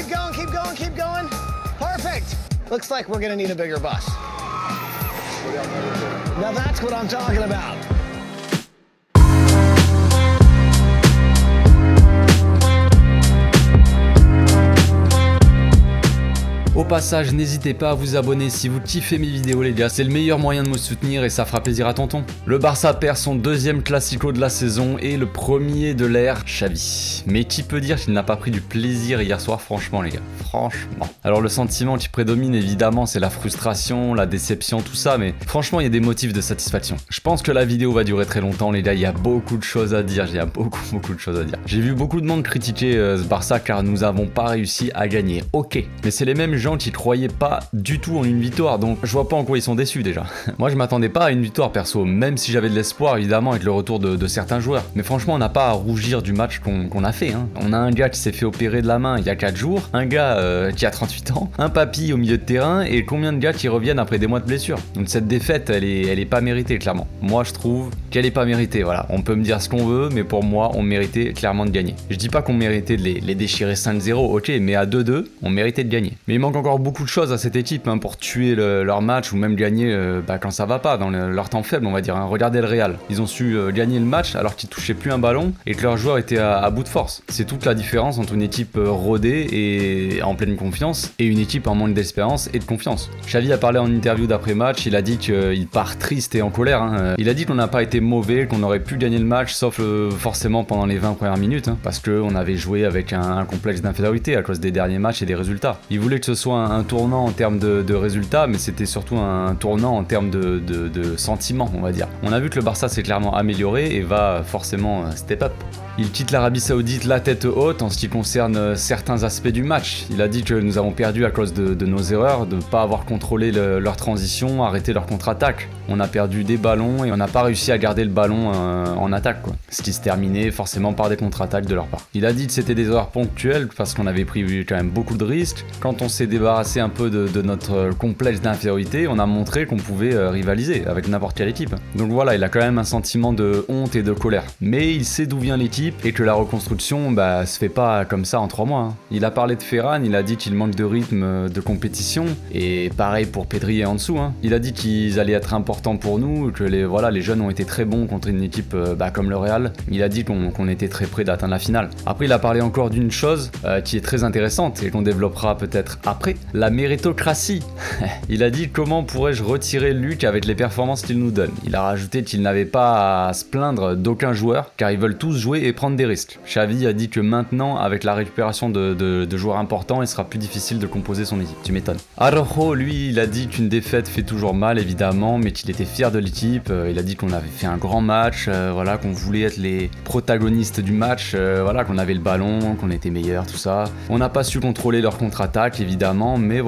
keep going, keep going. Perfect. Looks like we're gonna need a bigger bus. Now that's what I'm talking about. Au passage, n'hésitez pas à vous abonner si vous kiffez mes vidéos les gars, c'est le meilleur moyen de me soutenir et ça fera plaisir à tonton. Le Barça perd son deuxième classico de la saison et le premier de l'ère Xavi. Mais qui peut dire qu'il n'a pas pris du plaisir hier soir, franchement les gars, franchement. Alors le sentiment qui prédomine évidemment c'est la frustration, la déception, tout ça, mais franchement il y a des motifs de satisfaction. Je pense que la vidéo va durer très longtemps les gars, il y a beaucoup de choses à dire, beaucoup de choses à dire. J'ai vu beaucoup de monde critiquer ce Barça car nous avons pas réussi à gagner, ok, mais c'est les mêmes gens qui croyaient pas du tout en une victoire, donc je vois pas en quoi ils sont déçus déjà. Moi je m'attendais pas à une victoire perso, même si j'avais de l'espoir évidemment avec le retour de certains joueurs. Mais franchement on n'a pas à rougir du match qu'on a fait. On a un gars qui s'est fait opérer de la main il y a 4 jours, un gars qui a 38 ans, un papy au milieu de terrain et combien de gars qui reviennent après des mois de blessure. Donc cette défaite elle est pas méritée clairement. Moi je trouve qu'elle est pas méritée, voilà. On peut me dire ce qu'on veut, mais pour moi on méritait clairement de gagner. Je dis pas qu'on méritait de les déchirer 5-0, ok, mais à 2-2 on méritait de gagner. Mais il manque encore beaucoup de choses à cette équipe pour tuer leur match ou même gagner quand ça va pas, dans leur temps faible on va dire. Regardez le Real, ils ont su gagner le match alors qu'ils touchaient plus un ballon et que leurs joueurs étaient à bout de force. C'est toute la différence entre une équipe rodée et en pleine confiance et une équipe en manque d'espérance et de confiance. Xavi a parlé en interview d'après-match, il a dit qu'il part triste et en colère. Il a dit qu'on n'a pas été mauvais, qu'on aurait pu gagner le match sauf forcément pendant les 20 premières minutes parce qu'on avait joué avec un complexe d'infériorité à cause des derniers matchs et des résultats. Il voulait que ce soit un tournant en termes de résultats, mais c'était surtout un tournant en termes de sentiments, on va dire. On a vu que le Barça s'est clairement amélioré et va forcément step up. Il quitte l'Arabie Saoudite la tête haute en ce qui concerne certains aspects du match. Il a dit que nous avons perdu à cause de nos erreurs, de ne pas avoir contrôlé leur transition, arrêté leur contre-attaque. On a perdu des ballons et on n'a pas réussi à garder le ballon en attaque, quoi. Ce qui se terminait forcément par des contre-attaques de leur part. Il a dit que c'était des erreurs ponctuelles parce qu'on avait pris quand même beaucoup de risques. Quand on s'est débarrassé un peu de notre complexe d'infériorité, on a montré qu'on pouvait rivaliser avec n'importe quelle équipe. Donc voilà, il a quand même un sentiment de honte et de colère. Mais il sait d'où vient l'équipe et que la reconstruction se fait pas comme ça en 3 mois. Il a parlé de Ferran, il a dit qu'il manque de rythme de compétition et pareil pour Pedri et Ansu. Il a dit qu'ils allaient être importants pour nous, que les jeunes ont été très bons contre une équipe comme le Real. Il a dit qu'on était très près d'atteindre la finale. Après il a parlé encore d'une chose qui est très intéressante et qu'on développera peut-être après, la méritocratie. Il a dit comment pourrais-je retirer Luc avec les performances qu'il nous donne. Il a rajouté qu'il n'avait pas à se plaindre d'aucun joueur car ils veulent tous jouer et prendre des risques. Xavi a dit que maintenant avec la récupération de joueurs importants il sera plus difficile de composer son équipe. Tu m'étonnes. Araujo lui il a dit qu'une défaite fait toujours mal évidemment mais qu'il était fier de l'équipe. Il a dit qu'on avait fait un grand match, qu'on voulait être les protagonistes du match, qu'on avait le ballon, qu'on était meilleurs, tout ça. On n'a pas su contrôler leur contre-attaque évidemment mais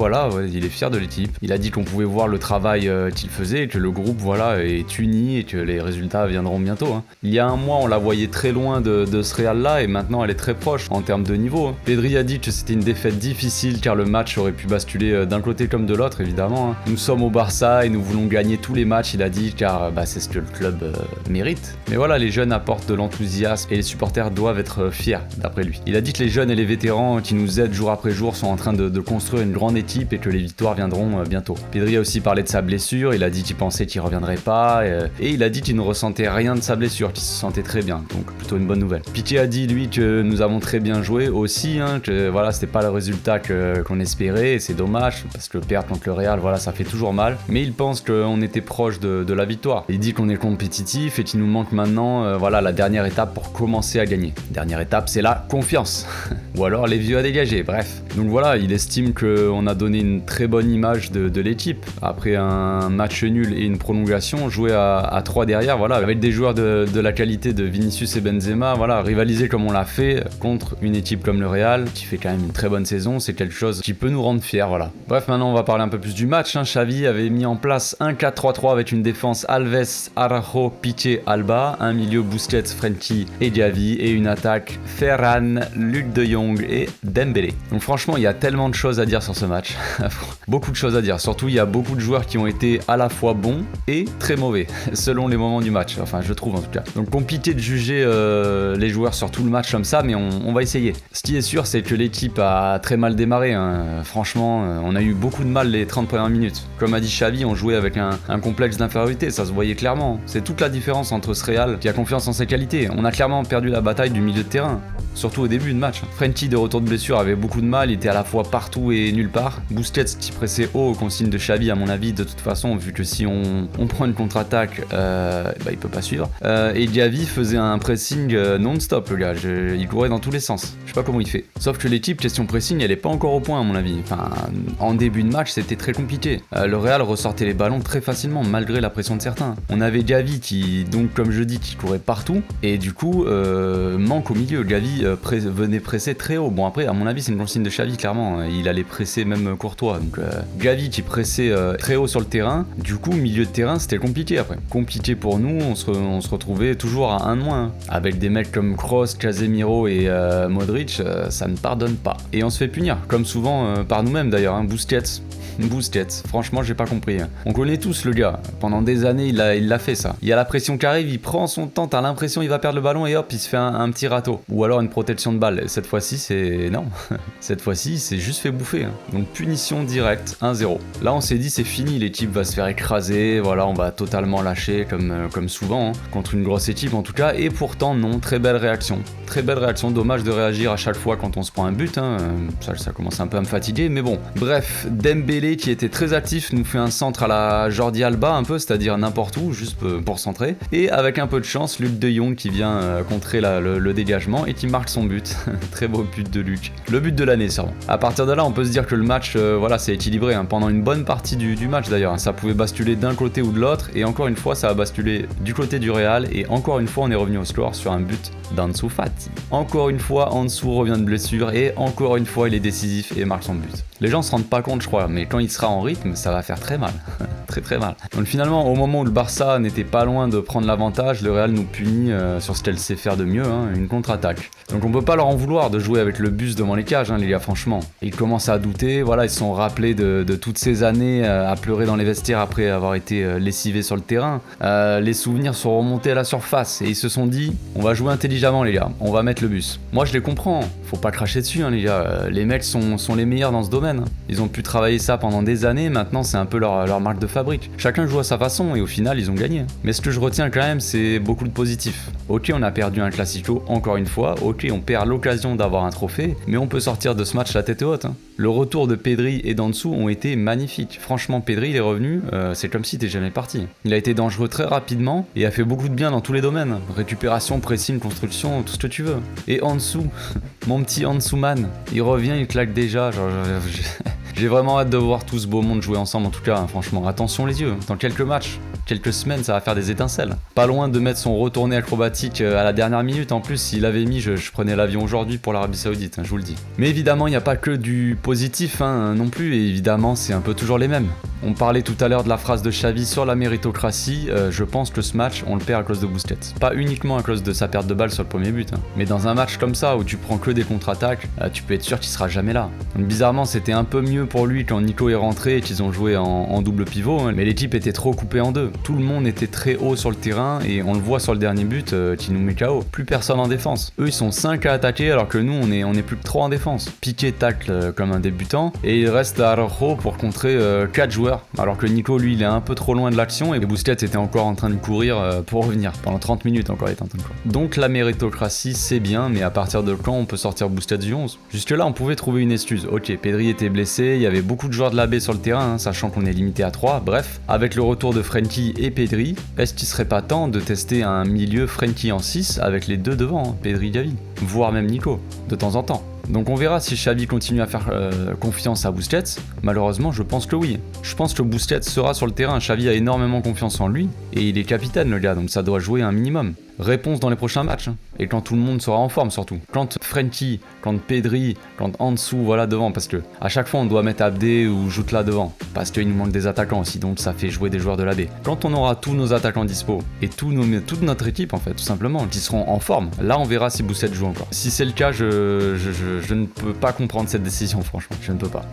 il est fier de l'équipe. Il a dit qu'on pouvait voir le travail qu'il faisait et que le groupe est uni et que les résultats viendront bientôt. Il y a un mois on la voyait très loin de ce Real là et maintenant elle est très proche en termes de niveau. Pedri a dit que c'était une défaite difficile car le match aurait pu basculer d'un côté comme de l'autre évidemment. Nous sommes au Barça et nous voulons gagner tous les matchs, il a dit, car c'est ce que le club mérite. Mais voilà, les jeunes apportent de l'enthousiasme et les supporters doivent être fiers d'après lui. Il a dit que les jeunes et les vétérans qui nous aident jour après jour sont en train de construire une grande équipe et que les victoires viendront bientôt. Pedri a aussi parlé de sa blessure, il a dit qu'il pensait qu'il reviendrait pas et il a dit qu'il ne ressentait rien de sa blessure, qu'il se sentait très bien, donc plutôt une bonne nouvelle. Piqué a dit lui que nous avons très bien joué aussi, que c'était pas le résultat qu'on espérait et c'est dommage parce que perdre contre le Real, ça fait toujours mal, mais il pense qu'on était proche de la victoire. Il dit qu'on est compétitif et qu'il nous manque maintenant la dernière étape pour commencer à gagner. Dernière étape, c'est la confiance ou alors les vieux à dégager, bref. Donc voilà, il estime qu'on a donné une très bonne image de l'équipe après un match nul et une prolongation, jouer à 3 derrière, avec des joueurs de la qualité de Vinicius et Benzema, rivaliser comme on l'a fait contre une équipe comme le Real qui fait quand même une très bonne saison, c'est quelque chose qui peut nous rendre fiers, Bref, maintenant on va parler un peu plus du match. Xavi avait mis en place un 4-3-3 avec une défense Alves, Araujo, Piqué, Alba, un milieu Busquets, Frenkie et Gavi et une attaque Ferran, Luc de Jong et Dembélé. Donc franchement, il y a tellement de choses à dire sur ce match. Beaucoup de choses à dire. Surtout, il y a beaucoup de joueurs qui ont été à la fois bons et très mauvais selon les moments du match. Enfin, je trouve en tout cas. Donc compliqué de juger les joueurs sur tout le match comme ça, mais on va essayer. Ce qui est sûr, c'est que l'équipe a très mal démarré, hein. Franchement, on a eu beaucoup de mal les 30 premières minutes. Comme a dit Xavi, on jouait avec un complexe d'infériorité, ça se voyait clairement. C'est toute la différence entre ce Real qui a confiance en ses qualités. On a clairement perdu la bataille du milieu de terrain. Surtout au début de match. Frenkie de retour de blessure avait beaucoup de mal, il était à la fois partout et nulle part. Busquets qui pressait haut aux consignes de Xavi à mon avis de toute façon, vu que si on prend une contre-attaque, il peut pas suivre. Et Gavi faisait un pressing non-stop le gars, il courait dans tous les sens. Je sais pas comment il fait. Sauf que l'équipe, question pressing, elle est pas encore au point à mon avis. Enfin, en début de match c'était très compliqué. Le Real ressortait les ballons très facilement malgré la pression de certains. On avait Gavi qui, donc comme je dis, qui courait partout et du coup manque au milieu. Gavi venait presser très haut. Bon après à mon avis c'est une consigne de Xavi clairement, il allait presser même Courtois. Donc Gavi qui pressait très haut sur le terrain, du coup milieu de terrain c'était compliqué après. Compliqué pour nous, on se retrouvait toujours à 1 de moins. Avec des mecs comme Kroos, Casemiro et Modric, ça ne pardonne pas. Et on se fait punir, comme souvent par nous-mêmes d'ailleurs, hein. Busquets, franchement j'ai pas compris. On connaît tous le gars, pendant des années il l'a fait ça. Il y a la pression qui arrive, il prend son temps, t'as l'impression il va perdre le ballon et hop il se fait un petit râteau. Ou alors une protection de balle. Cette fois-ci c'est... non. Cette fois-ci c'est juste fait bouffer. Hein. Donc punition directe, 1-0. Là on s'est dit c'est fini, l'équipe va se faire écraser, voilà on va totalement lâcher comme souvent, hein. Contre une grosse équipe en tout cas. Et pourtant non, très belle réaction. Très belle réaction, dommage de réagir à chaque fois quand on se prend un but. Hein. Ça commence un peu à me fatiguer mais bon. Bref, Dembélé qui était très actif nous fait un centre à la Jordi Alba un peu, c'est-à-dire n'importe où, juste pour centrer. Et avec un peu de chance, Luc de Jong qui vient contrer le dégagement et qui marque son but. Très beau but de Luc. Le but de l'année sûrement. À partir de là, on peut se dire que le match, voilà, c'est équilibré. Hein. Pendant une bonne partie du match d'ailleurs, hein. Ça pouvait basculer d'un côté ou de l'autre et encore une fois, ça a basculé du côté du Real et encore une fois, on est revenu au score sur un but d'Ansu Fati. Encore une fois, Ansu revient de blessure et encore une fois, il est décisif et marque son but. Les gens se rendent pas compte, je crois, mais quand il sera en rythme, ça va faire très mal. Très mal. Donc finalement, au moment où le Barça n'était pas loin de prendre l'avantage, le Real nous punit sur ce qu'elle sait faire de mieux, hein, une contre-attaque. Donc on peut pas leur en vouloir de jouer avec le bus devant les cages, hein, les gars, franchement. Ils commencent à douter, voilà, ils se sont rappelés de toutes ces années à pleurer dans les vestiaires après avoir été lessivés sur le terrain. Les souvenirs sont remontés à la surface et ils se sont dit, on va jouer intelligemment les gars, on va mettre le bus. Moi je les comprends, faut pas cracher dessus, hein, les gars. Les mecs sont les meilleurs dans ce domaine. Ils ont pu travailler ça pendant des années, maintenant c'est un peu leur marque de fabrique. Chacun joue à sa façon et au final ils ont gagné. Mais ce que je retiens quand même, c'est beaucoup de positif. Ok, on a perdu un Classico encore une fois, ok, on perd l'occasion d'avoir un trophée, mais on peut sortir de ce match la tête haute. Hein. Le retour de Pedri et d'Ansu ont été magnifiques. Franchement, Pedri il est revenu, c'est comme si t'es jamais parti. Il a été dangereux très rapidement et a fait beaucoup de bien dans tous les domaines. Récupération, pressing, construction, tout ce que tu veux. Et Ansu, mon petit Ansu man, il revient, il claque déjà, j'ai vraiment hâte de voir tout ce beau monde jouer ensemble en tout cas, hein, franchement. Attention les yeux, dans quelques matchs, quelques semaines, ça va faire des étincelles. Pas loin de mettre son retourné acrobatique à la dernière minute, en plus s'il avait mis, je prenais l'avion aujourd'hui pour l'Arabie Saoudite, hein, je vous le dis. Mais évidemment, il n'y a pas que du positif hein, non plus, et évidemment, c'est un peu toujours les mêmes. On parlait tout à l'heure de la phrase de Xavi sur la méritocratie, je pense que ce match, on le perd à cause de Busquets. Pas uniquement à cause de sa perte de balle sur le premier but, hein, mais dans un match comme ça, où tu prends que des contre-attaques, tu peux être sûr qu'il sera jamais là. Donc bizarrement, c'était un peu mieux pour lui quand Nico est rentré et qu'ils ont joué en double pivot, hein, mais l'équipe était trop coupée en deux. Tout le monde était très haut sur le terrain et on le voit sur le dernier but qui nous met KO. Plus personne en défense. Eux ils sont 5 à attaquer alors que nous on est plus que 3 en défense. Piqué tacle comme un débutant et il reste à Araujo pour contrer 4 joueurs alors que Nico lui il est un peu trop loin de l'action et Busquets était encore en train de courir pour revenir. Pendant 30 minutes encore il était en train de courir. Donc la méritocratie c'est bien mais à partir de quand on peut sortir Busquets du 11 ? Jusque là on pouvait trouver une excuse. Ok, Pedri était blessé, il y avait beaucoup de joueurs de la baie sur le terrain hein, sachant qu'on est limité à 3. Bref, avec le retour de Frenkie et Pedri, est-ce qu'il serait pas temps de tester un milieu Frenkie en 6 avec les deux devant, hein, Pedri, Gavi, voire même Nico, de temps en temps. Donc on verra si Xavi continue à faire confiance à Busquets. Malheureusement, je pense que oui. Je pense que Busquets sera sur le terrain. Xavi a énormément confiance en lui et il est capitaine le gars, donc ça doit jouer un minimum. Réponse dans les prochains matchs. Hein. Et quand tout le monde sera en forme surtout. Quand Frenkie, quand Pedri, quand Ansu, voilà devant. Parce que à chaque fois on doit mettre Abdé ou Jutla devant. Parce qu'il nous manque des attaquants aussi, donc ça fait jouer des joueurs de la baie. Quand on aura tous nos attaquants dispo et toute notre équipe en fait, tout simplement, qui seront en forme, là on verra si Busquets joue encore. Si c'est le cas, je je ne peux pas comprendre cette décision, franchement, je ne peux pas.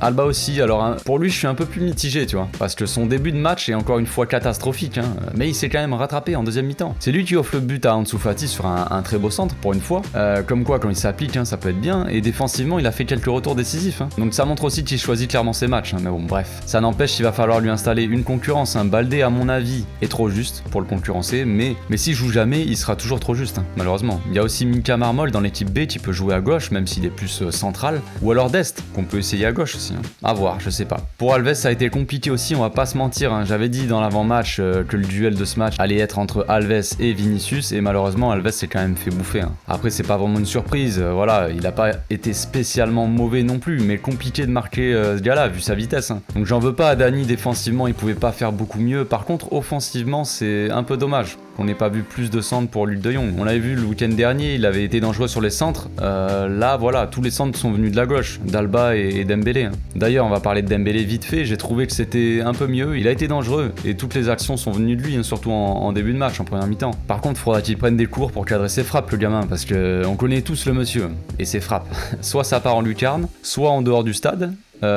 Alba aussi, alors hein, pour lui je suis un peu plus mitigé, tu vois, parce que son début de match est encore une fois catastrophique, hein, mais il s'est quand même rattrapé en deuxième mi-temps. C'est lui qui offre le but à Ansu Fati sur un très beau centre pour une fois, comme quoi quand il s'applique, hein, ça peut être bien, et défensivement il a fait quelques retours décisifs, hein. Donc ça montre aussi qu'il choisit clairement ses matchs, hein, mais bon bref. Ça n'empêche qu'il va falloir lui installer une concurrence, hein. Baldé à mon avis est trop juste pour le concurrencer, mais s'il joue jamais, il sera toujours trop juste, hein, malheureusement. Il y a aussi Mika Marmol dans l'équipe B qui peut jouer à gauche, même s'il est plus central, ou alors Dest, qu'on peut essayer à gauche aussi, hein. À voir, je sais pas. Pour Alves, ça a été compliqué aussi, on va pas se mentir, hein. J'avais dit dans l'avant-match que le duel de ce match allait être entre Alves et Vinicius, et malheureusement Alves s'est quand même fait bouffer, hein. Après c'est pas vraiment une surprise, voilà, il a pas été spécialement mauvais non plus, mais compliqué de marquer ce gars-là vu sa vitesse, hein. Donc j'en veux pas à Dani, défensivement il pouvait pas faire beaucoup mieux. Par contre offensivement c'est un peu dommage qu'on n'ait pas vu plus de centres pour Luc de Jong. On l'avait vu le week-end dernier, il avait été dangereux sur les centres. Là voilà, tous les centres sont venus de la gauche, d'Alba et Dembélé, hein. D'ailleurs on va parler de Dembélé vite fait, j'ai trouvé que c'était un peu mieux, il a été dangereux et toutes les actions sont venues de lui, hein, surtout en début de match, en première mi-temps. Par contre faudra qu'il prenne des cours pour cadrer ses frappes le gamin, parce que on connaît tous le monsieur et ses frappes. Soit ça part en lucarne, soit en dehors du stade,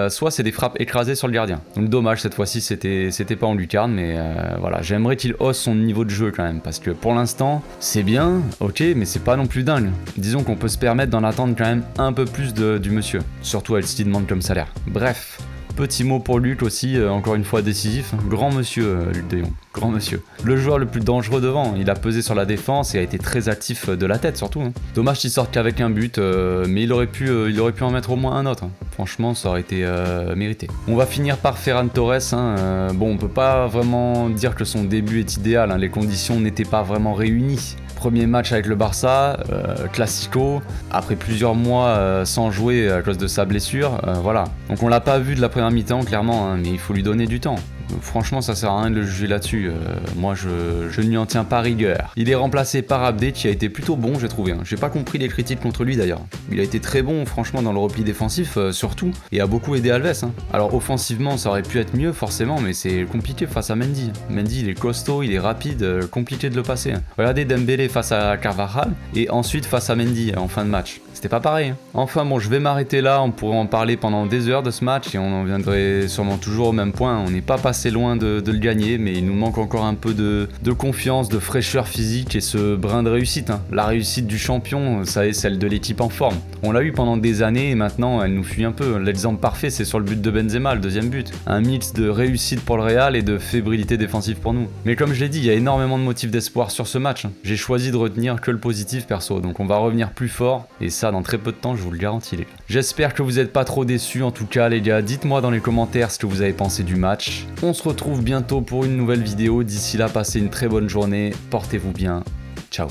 soit c'est des frappes écrasées sur le gardien. Donc dommage, cette fois-ci c'était pas en lucarne, mais voilà, j'aimerais qu'il hausse son niveau de jeu quand même, parce que pour l'instant c'est bien, ok, mais c'est pas non plus dingue. Disons qu'on peut se permettre d'en attendre quand même un peu plus du monsieur, surtout avec ce qu'il demande comme salaire. Bref. Petit mot pour Luc aussi, encore une fois décisif. Grand monsieur, Luc de Jong. Grand monsieur. Le joueur le plus dangereux devant. Il a pesé sur la défense et a été très actif de la tête surtout, hein. Dommage qu'il sorte qu'avec un but, mais il aurait pu en mettre au moins un autre, hein. Franchement, ça aurait été mérité. On va finir par Ferran Torres, hein. Bon, on peut pas vraiment dire que son début est idéal, hein. Les conditions n'étaient pas vraiment réunies. Premier match avec le Barça, classico, après plusieurs mois sans jouer à cause de sa blessure, voilà. Donc on l'a pas vu de la première mi-temps clairement, hein, mais il faut lui donner du temps. Franchement ça sert à rien de le juger là-dessus, moi je ne lui en tiens pas rigueur. Il est remplacé par Abdé qui a été plutôt bon, j'ai trouvé, hein. J'ai pas compris les critiques contre lui d'ailleurs. Il a été très bon franchement dans le repli défensif surtout, et a beaucoup aidé Alves, hein. Alors offensivement ça aurait pu être mieux forcément, mais c'est compliqué face à Mendy. Mendy il est costaud, il est rapide, compliqué de le passer, hein. Regardez Dembélé face à Carvajal et ensuite face à Mendy en fin de match. C'était pas pareil, hein. Enfin bon, je vais m'arrêter là, on pourrait en parler pendant des heures de ce match et on en viendrait sûrement toujours au même point. On n'est pas passé loin de le gagner, mais il nous manque encore un peu de confiance, de fraîcheur physique et ce brin de réussite, hein. La réussite du champion, ça est celle de l'équipe en forme. On l'a eu pendant des années et maintenant elle nous fuit un peu. L'exemple parfait c'est sur le but de Benzema, le deuxième but. Un mix de réussite pour le Real et de fébrilité défensive pour nous. Mais comme je l'ai dit, il y a énormément de motifs d'espoir sur ce match, hein. J'ai choisi de retenir que le positif perso, donc on va revenir plus fort et ça dans très peu de temps, je vous le garantis les gars. J'espère que vous n'êtes pas trop déçus en tout cas les gars, dites-moi dans les commentaires ce que vous avez pensé du match. On se retrouve bientôt pour une nouvelle vidéo, d'ici là passez une très bonne journée, portez-vous bien, ciao.